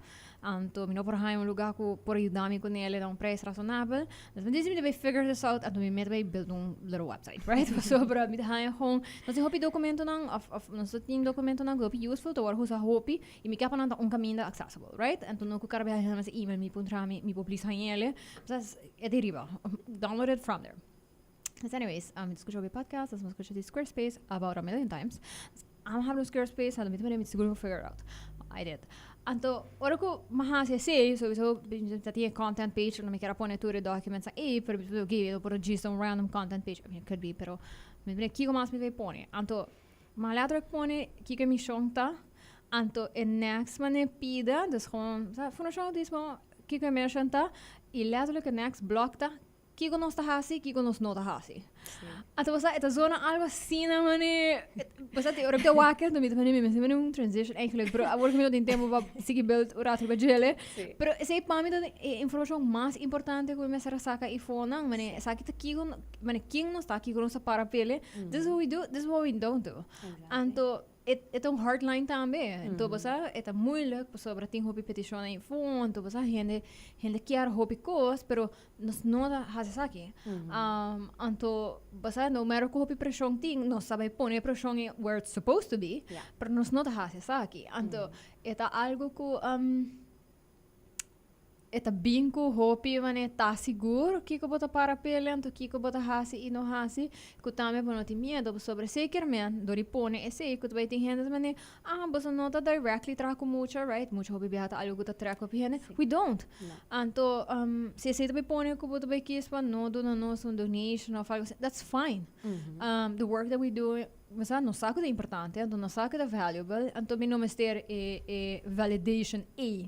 [SPEAKER 1] Então, não por aí lugar que por ajudar-me com ele a preço razonável. Mas decidimos de figure this out, então me vai build little website, right? So para me dar gewoon, nós hobby documento não, nós temos documento não que useful, to war usa hobby e me capa não caminho accessible, right? Então não que cara vai mas email me puntra me publicar ele, mas é deriva. Download it from there. But anyways, discussão sobre podcast, nós discutimos de Squarespace about a million times. I'm having a Squarespace, and I'm seguro que figure out. I did. Então, ora que mahasya sei, sowieso tinha content page, não me quero pôr tudo documents aí, para eu por just um random content page. I mean, it could be, pero me que mais me vai pôr. Então, maladro que pôr, que me chonta. Então, next mane pida, dus gewoon, fundação diz bom, que me chonta, e letterlijk next block ta. Kiko nos tahasi, kiko nos no tahasi. Ato basta ita zona algo assim na mane. Basta te ora te wakker, no mito mane me transition eigenlijk, pero agora que me tem tempo para seguir build ora te bajele. Pero sei pa mi da informação mais importante que me será saca e fona, mane saque ta kiko, mane king nos ta kiko nos para pele. This is what we do, this is what we don't do. Anto het een hardline também. Então, você é moeilijk, sobre tem hobby petition em fundo, então você gente quer hobby coisas, pero nós não faz aqui. Então, você no matter que hobby pressão tem, nós sabe pôr pressão where it's supposed to be, pero nós não faz aqui. Então, é algo que eta binko hopi mane tá seguro que bota para pelento que bota hasi e não hasi que também não tem medo sobre sequermente dori pone esse que vai ter gente mane você não tá directly traco muito right muito hopi beata algo que traco pene we don't então se você vai pone que bota vai que isso não do não donation ou algo that's fine the work that we do mas não sabe que é importante, então não sabe que é valuable, então me não ter validation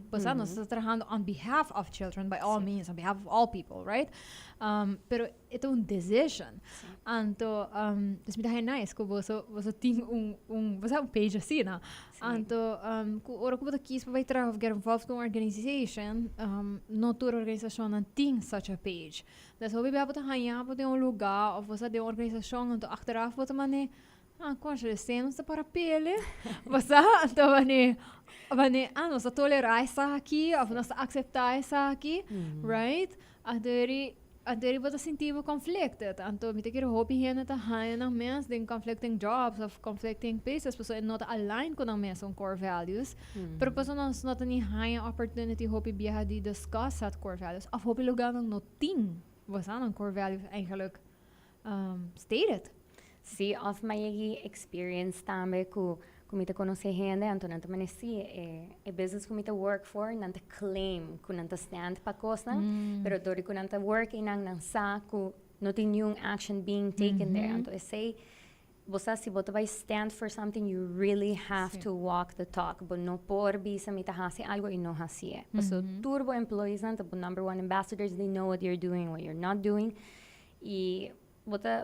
[SPEAKER 1] mas nós estamos trabalhando on behalf of children, by all means, on behalf of all people, right? Pero é decision. Então, isso me dá nice, que você tem você page assim, né? Então, ora que você quis vai get involved com uma organization, não toda organização não tem such a page. Então, se você vai para um lugar, ou você tem uma organização, então, achteraf, você mané concha cenos para pele. Você então nós tolerar isso aqui, nós aceitar isso aqui, right? Aderi você sentir conflicted. Então me ter hobby here tá há menos de conflicting jobs of conflicting places, pessoas not aligned com a mesma core values. Pero pessoas não tem high opportunity hobby biha de discuss that core values. Of hobby lugar não tem. Você não core values eigenlijk stated.
[SPEAKER 2] Sí, of my experience também com te conhecer gente, então não também é business que te work for, não te claim, que não te stand para coisa, pero dori que não te work e não saco, não tem nenhum action being taken there. Então sei, você se você vai stand for something, you really have to walk the talk, but não por bisa me tahasi algo e não hasi. So turbo employees, então number one ambassadors, they know what you're doing, what you're not doing, e você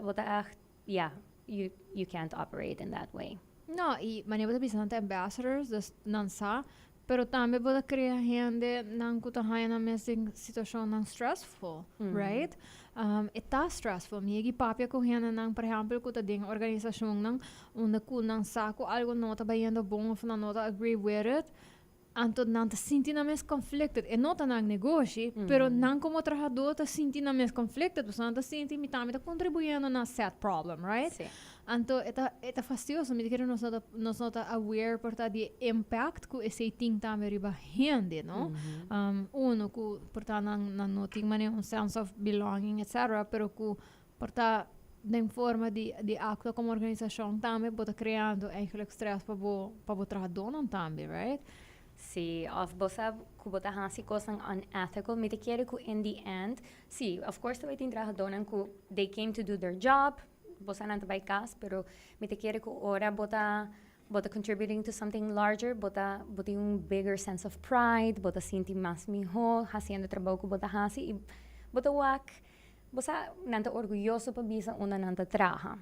[SPEAKER 2] you can't operate in that way.
[SPEAKER 1] No, e maneira de pensar ambassadors, dus não sa, pero também pode criar gente não que tá na mesma situação não stressful, right? Tá stressful. Minha papia correndo não, por exemplo, que tá dentro organização não, onde que não saco algo não tá bem bom, ou não tá agree with it. Então, não te sentir na mesma conflicted. E não tá na negócio, pero não como trabalhador tá sentir na mesma conflicted, você não tá sentindo que tá contribuindo na set problem, right?
[SPEAKER 2] Sim.
[SPEAKER 1] Então, é fastidioso, me dizer nós não tá aware por tá de impact que esse ting tá me riba rende, não? Uno que por tá não tem um sense of belonging, etc, pero que por tá de forma de actuar como organização também pode criando eigenlijk stress para o trabalhador não também, right?
[SPEAKER 2] Sí, of bosa kubota hasi kosang unethical. Me te quiere ku in the end. Sí, of course te waiting trabajadoran ku they came to do their job. Bosa nanta by kas, pero me te quiere ku ora bota bota contributing to something larger, bota yung bigger sense of pride, bota sinti mas miho, haciendo trabaho ko bota hasi, y bota wak, bota nanta orgulloso pa bisa una nanta traha.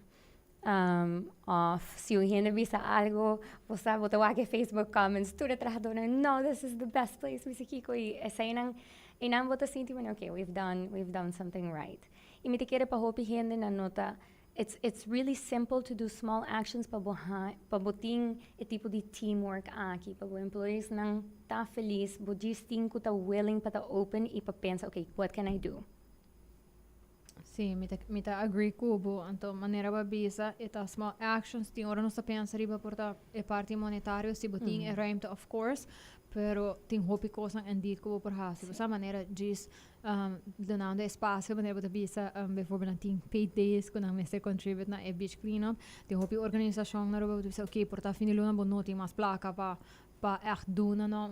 [SPEAKER 2] Of si yung bisa algo, bota wak Facebook comments, tu trabajadora, no, this is the best place, Misakiko, y esa inang bota sinti man, okay, we've done something right. Y mi te quiere pa hopi gente na nota, it's really simple to do small actions pabuting e tipo de teamwork aqui, para os employees nang ta feliz, budisting ko ta willing pa ta open e pa pensa, okay, what can I do?
[SPEAKER 1] Sim, me tá agree cubo, então maneira babisa e tá small actions tem ora nossa pensa riba porta e parte monetário se botin e ruimte of course, pero tem hopi coisa en dit cubo por hasi, essa maneira diz donando espaço, maneira babisa bijvoorbeeld tem paid days quando me se contribute na e beach cleanup, tem hopi organização na roba babisa okay, porta fini luna bonoti mas placa pa echt doen na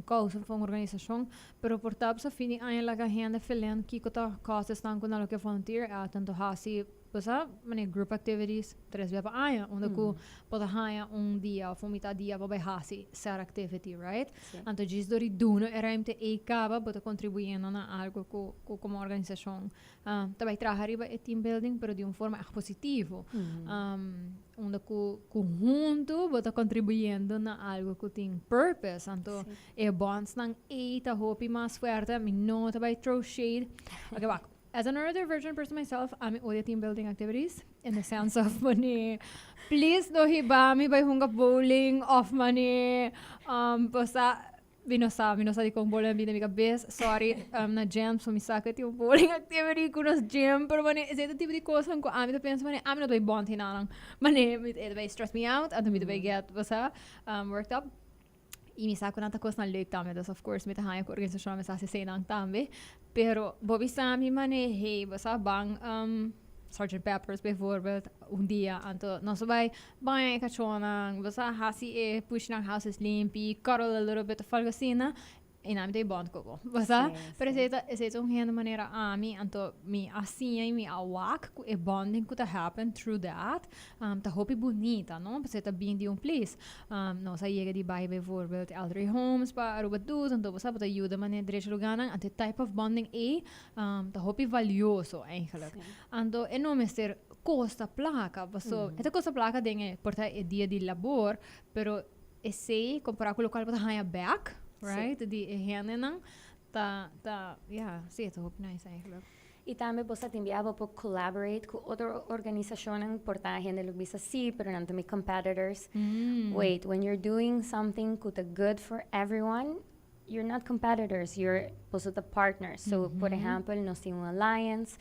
[SPEAKER 1] causa van organisação, pero por tab sa fini eigenlijk a hende felen kiko ta causa stan con lo que volunteer tanto hasi pasa mane group activities tres via pa aya onde ku pode haya dia of mitad dia pa by hasi ser activity right anto gis dori doen era imte e cava bota contribuindo na algo como organização também trabalhar e team building pero de forma positivo onde ku junto bota contribuindo na algo que tem purpose anto e bonds nang e ta hopi mas fuerte mi no ta by throw shade okay back. As an neurodivergent person myself, I'm all team building activities in the sense of money. Please do hiba mi by hunga bowling off money. Basta binosa di kong bowling binami ka best. Sorry, na gym so mi sakit yung bowling activity ko nas gym. Pero money is ito tipo di kosan ko ami to pensa money ami na to by bond hinarang. Money it by stress me out and to by get basta worked up. E mi sa ko nanta kos na leuk tambe, dus of course met haya ko organisasyon mi sa senang tambe. Pero bobi sami mane hey basa bang Sgt. Peppers bijvoorbeeld dia anto no so by bang kachonang basa hasi e push nang houses limpi cuddle a little bit falgasina inami de bond ko basa pero ese hende maneira ami anto mi assim mi awak ku e bonding ku ta happen through that ta hopi bonita no basa ta being de place no sa yega di bai bijvoorbeeld elderly homes pa aruba dus anto basa ta ajuda maneira direito luganan anto type of bonding ta hopi valioso eigenlijk anto e no mister costa placa baso esta costa placa dinge porta e dia di labor pero e sei comparar com o local para haya back right? Die henne nang ja, zie het ook nice eigenlijk.
[SPEAKER 2] Y también vos te enviaba por collaborate con otra organización por ta gente lo visa sí, pero no me competitors. Wait, when you're doing something good for everyone, you're not competitors, you're the partners. So, por ejemplo, nos tiene un alliance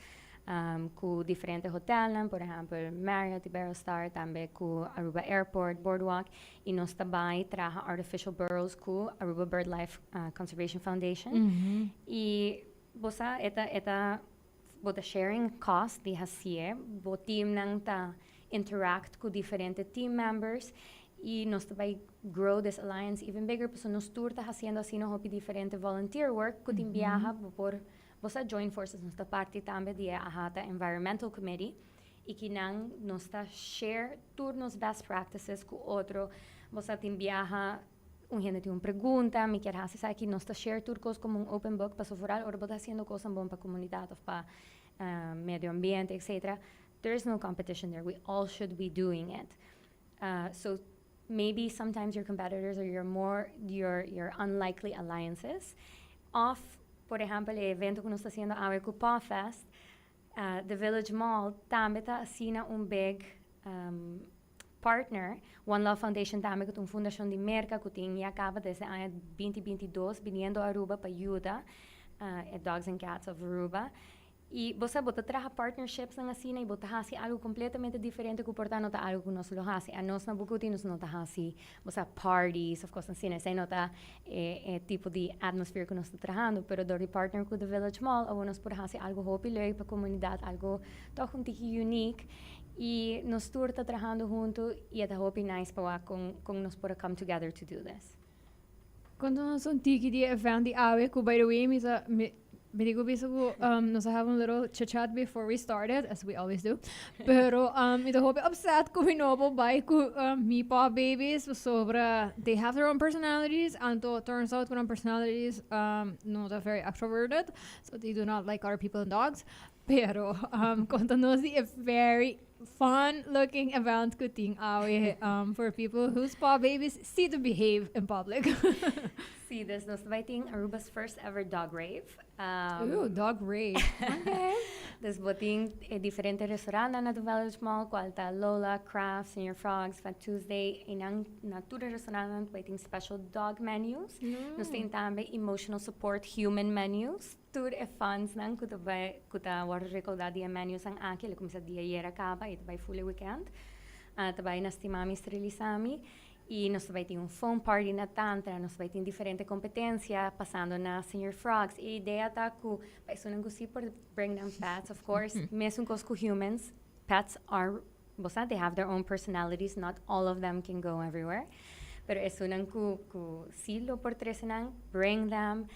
[SPEAKER 2] com diferentes hotéis, por exemplo, Marriott, Iberostar, também com Aruba Airport, Boardwalk, e nós também trabalhamos artificial burrows com Aruba BirdLife Conservation Foundation. E você bota sharing cost de hasie, o team nang ta interact com diferentes team members e nós também grow this alliance even bigger, porque nós turta haciendo assim no hopi diferente volunteer work, que tem viaja por você join forces nesta parte também de a environmental committee e que não nós está share turnos best practices com outro você tem viaja gente tem uma pergunta me quer fazer aqui nós está share turcos como open book para sofrer ou botar fazendo coisas bom para a comunidade ou para medio ambiente etc. There's no competition there, we all should be doing it so maybe sometimes your competitors or your unlikely alliances por ejemplo, el evento que nos está haciendo ahora con Paw Fest, The Village Mall también está haciendo un big partner. One Love Foundation también que es una fundación de merca que tiene acaba desde el año 2022 viniendo a Aruba para ayudar Dogs and Cats of Aruba. E você bota trabalhar partnerships na cena e bota assim algo completamente diferente que portar nota algo que nós lo assim a nós na Bucuti nós nota assim você parties of course na cena sem nota tipo de atmosphere que nós está trabalhando pero do partner com the Village Mall ou nós por assim algo hopi leuk para a comunidade algo toch um tique unique e nós está trabalhando junto e é hopi nice para com nós por come together to do this
[SPEAKER 1] quando nós um tique de event de awe que by the way Bidigo biso nos have a little chit chat before we started, as we always do. Pero ito hope upset ko minobo by ko mi pa babies sobra. They have their own personalities, and to turns out kung personalities not very extroverted, so they do not like other people and dogs. Pero Contanosi a very fun looking event kuting awe for people whose paw babies see to behave in public.
[SPEAKER 2] See, this was inviting Aruba's first ever dog rave.
[SPEAKER 1] Ooh, dog rave. Okay.
[SPEAKER 2] This boting diferente restaurante na the Village Mall, Qualta Lola, Craft, Senior Frogs, Fat Tuesday, inang natura restaurante waiting special dog menus. Nos tem também emotional support human menus. Tur e fans nang kuta water recordadi menus ang aki, like sa dia yera kaba, ito by fully weekend. Tabay nas timami strelisami. E nós vai ter phone party na Tantra, nós vai ter diferente competência, passando na Senior Frogs. E a ideia tá que, isso não gosto por bring them pets, of course, mesmo com humans, pets are, they have their own personalities, not all of them can go everywhere. Pero isso não que silo por tres nang, bring them.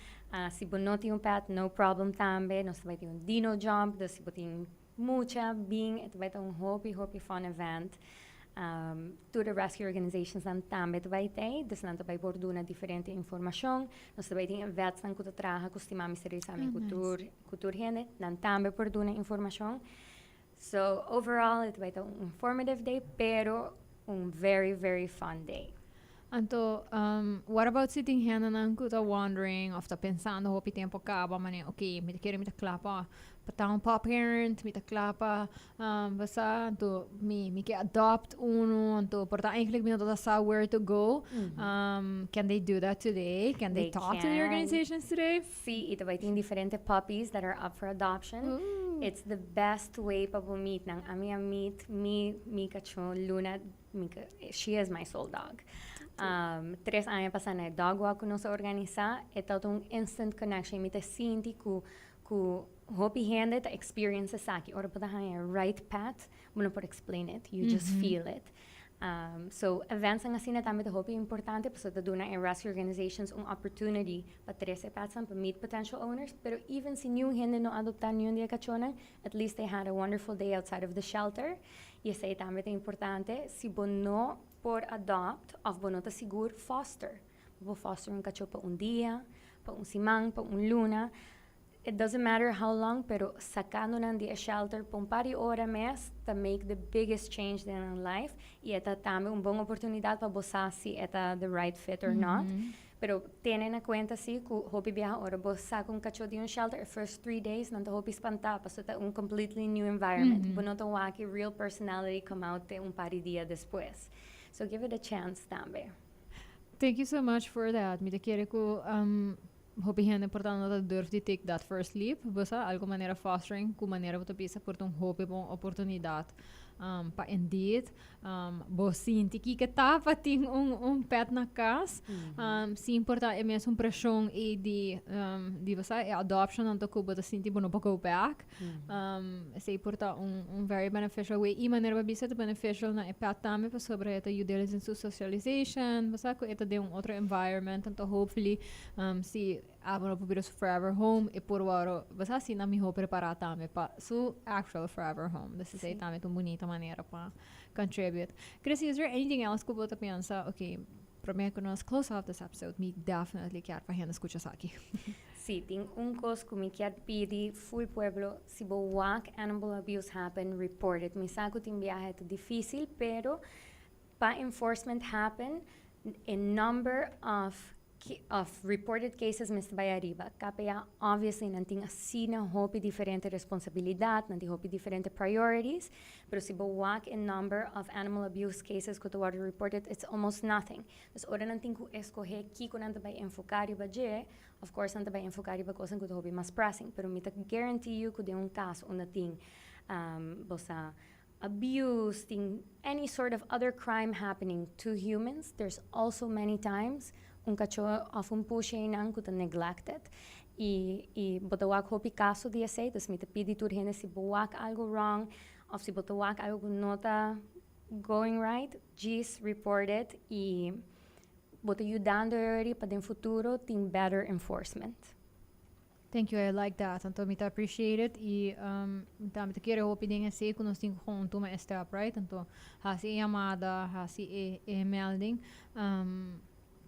[SPEAKER 2] Se você não tem pet, no problem também. Nós vai ter dino jump, se você tem mucha, bing, vai ter hobby fun event. To the rescue organizations nan tambe vai ter, dus nan vai borduna diferente informação, nós vai ter vets nan kuta traha kustimami serisami kultur hende, nan tambe borduna informação. So overall, it vai ter informative day, pero very, very fun day.
[SPEAKER 1] Anto, what about sitting here nang kuta wondering, of ta pensando, hopi tempo kaba, mane, okay, mi te klapa, patang pa parent, mi te klapa, basta, anto, mi ke adopt uno, anto, porta eigenlijk mi not sa where to go. Can they do that today? Can they talk to the organizations today?
[SPEAKER 2] See, ito vai ter diferente puppies that are up for adoption.
[SPEAKER 1] Ooh.
[SPEAKER 2] It's the best way pa meet nang meet mi kacho Luna, she is my soul dog. 3 anos passando na dog walk no sa organiza, ito instant connection, mi te sinti ku hopi hende ta experience sa ki, ora pa right path, mo na por explain it, you just feel it. So events ang asina tamit hopi importante pa sa duna in rescue organizations opportunity pa 13 pats pa meet potential owners, pero even si new hende no adoptan yun dia kachonan, at least they had a wonderful day outside of the shelter. Yes, ay tamit importante si bono por adopt of bono ta sigur foster. Bo foster un kacho pa un dia, pa un simang, pa un luna. It doesn't matter how long, pero sacando nan di a shelter pong pari ora mes to make the biggest change in life. Y eta tame un bong oportunidad pa bosa si eta the right fit or not. Pero tiene na cuenta si ku hopi biya ora bosa kung kacho di un shelter first 3 days nanto hopi spanta paso ta un completely new environment. Bono to waki real personality come out te un pari dia después. So give it a chance tambe.
[SPEAKER 1] Thank you so much for that. Mi te quiere ko hopi hende portando dat durf di take that first leap. Basta algo manera fostering, ku manera po pisa por tong hopi pong oportunidad. Pa indeed, bosinti que tapa ting pet na cas. Se importa é mesmo pressão e de você é adoption anto kubo da sinti bono go back. Se importa very beneficial way e maneira bisa de beneficial na pet também para sobre esta due diligence socialization, você ko esta de outro environment anto hopefully se abano po biros forever home e por waro basta si na mi ho preparar também pa su actual forever home. This is também tão bonita maneira pa contribute. Chrissy, is there anything else que você pensa? Okay, prometo que nós close off this episode. Me definitely quero para gente escuchar aqui.
[SPEAKER 2] Sí, tem coisa que me quer pedir full pueblo si bo walk animal abuse happen, report it. Me saco tem viaje é difícil, pero pa enforcement happen, a number of reported cases Mr. Bayariba. Kaya obviously nanting asina hopi diferente responsabilidad, nanti hopi diferente priorities, pero si bawak in number of animal abuse cases ko tawari reported, it's almost nothing. Dus ora nanting ko escoge kiko nanta bay enfocari ba je, of course nanta bay enfocari ba kosan ko to hopi mas pressing, pero mita guarantee you ko de un caso unating bosa abuse, any sort of other crime happening to humans, there's also many times un cacho of un pushe nang kuta neglected. I botawak hopi caso di ese, dus mita pidi tur hene si bawak algo wrong, of si botawak algo nota going right, just report it y bota ayudando already pa den futuro ting better enforcement.
[SPEAKER 1] Thank you, I like that. Então, me appreciate it. E, então, me quero hope dingen sei que nós temos junto uma step, right? Então, hasi chamada, hasi melding.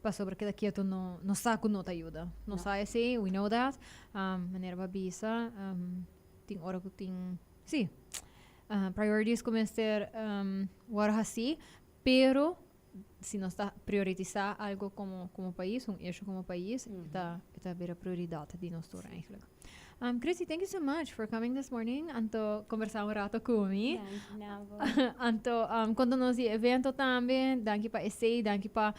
[SPEAKER 1] Para sobre que daqui tu no saco não te ajuda. Não sai assim, we know that. Maneira babisa, tem hora que tem, sim. Priorities como ser agora assim, pero se nós está priorizar algo como país, eixo como país, está a prioridade de nós todos eigenlijk. Chrissy, thank you so much for coming this morning. Anto conversar rato comigo. Anto quando nós evento também, danke para esse, danke para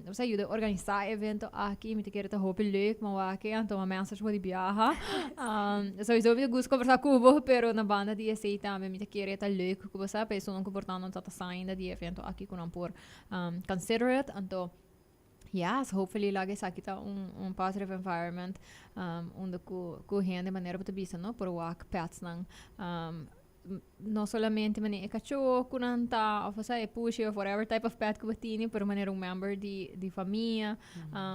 [SPEAKER 1] você ajuda a organizar evento aqui, me te quero te hope leuk, maar aqui anto uma mensagem de viajar. Sowieso me gosto conversar com você, pero na banda de esse também me te quero te leuk, que você pensa não comportando tanta saída de evento aqui com por consider it. Anto yes, hopefully lagi sa kita positive environment onde ku de maneira para bisa no por work pets nang não solamente maneira cachorro kunanta ou seja push or whatever type of pet que batini por maneira member de família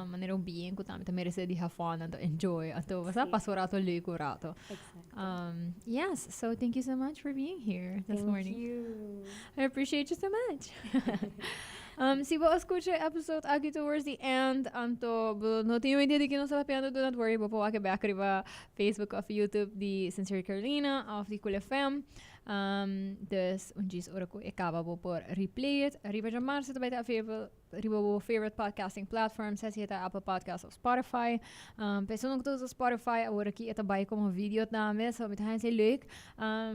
[SPEAKER 1] maneira being que também merece de have fun and enjoy então você passou rato leuk rato. Yes, so thank you so much for being here this morning.
[SPEAKER 2] Thank you.
[SPEAKER 1] I appreciate you so much. Se você escuta o episode aqui towards the end, então não tenho ideia de que não está vendo, do not worry, vou pôr aqui back riba Facebook of YouTube de Sincere Carolina of the Cool FM. Dus onde ora ko acaba vou pôr replay it. Riba jamar se também tá riba o favorite podcasting platform, se é Apple Podcast ou Spotify. Pessoal que usa Spotify agora aqui é também como vídeo também, so muito hanse leuk.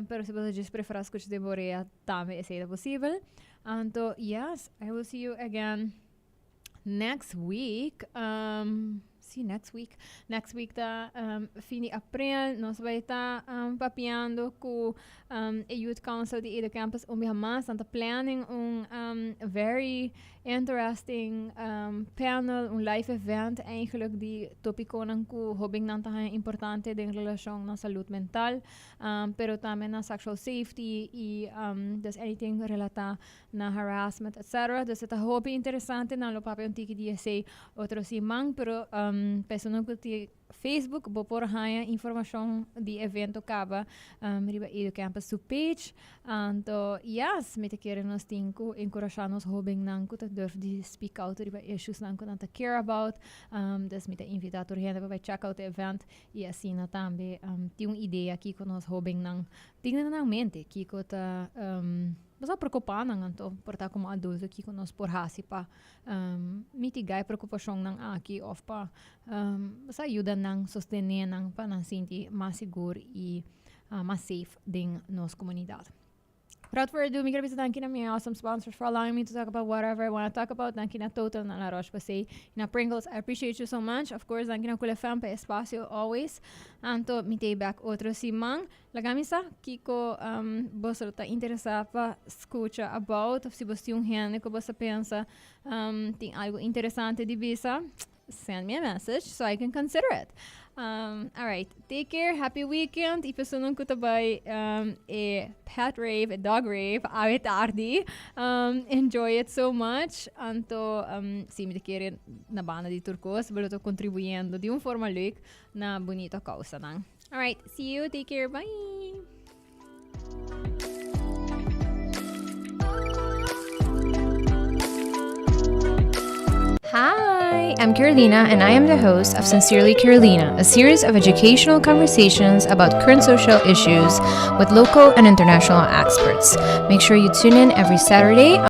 [SPEAKER 1] Pero se você just preferir escutar de boreia também é possível. So yes, I will see you again next week. Next week ta fim de abril nós vai estar papiando com a Youth Council de Edo Campus mais anta planning very interesting panel, live event eigenlijk die topico nang ku hobing nang tahan importante din relasyon na salut mental pero também na sexual safety e dus anything relata na harassment etc. Dus ita hobby interessante na lo papi tiki dia say outro simang pero pessoa que Facebook, vou pôr informação de evento acaba riba Edo Campus su page. Então, yes, me te quero nós tinko encorajar nos hobing nang ku durf de speak out riba issues nang ku nanta care about. Dus me te invitar tur gente para check out the event e assim na também tem uma ideia aqui com nós hobing nang tingnan na mente que ko ta basta preocupar nang anto portar como adulto aqui com nós por hasi pa mitigar preocupação nang aqui of pa basta ajuda nang sostener nang pa nang sinti mais seguro e mais safe din nos comunidade. Without further ado, me quero visitar aqui na minha awesome sponsors for allowing me to talk about whatever I want to talk about. Thank you na Total, na La Roche-Posay, na Pringles. I appreciate you so much. Of course, thank you na Cool FM pa espacio always. Anto, me take back outro simang. Lagamisa, Kiko, você está interessado para escutar about, se você tem gente que você pensa tem algo interessante de bisa, send me a message so I can consider it. All right, take care, happy weekend. Ipasunong ko tabay a pet rave, a dog rave, awit tardi. Enjoy it so much. Anto, sim, de querer na banda de Turcos, pero tô contribuyendo de forma leuk na bonita causa nang. All right, see you, take care, bye.
[SPEAKER 3] Hi, I'm Carolina, and I am the host of Sincerely Carolina, a series of educational conversations about current social issues with local and international experts. Make sure you tune in every Saturday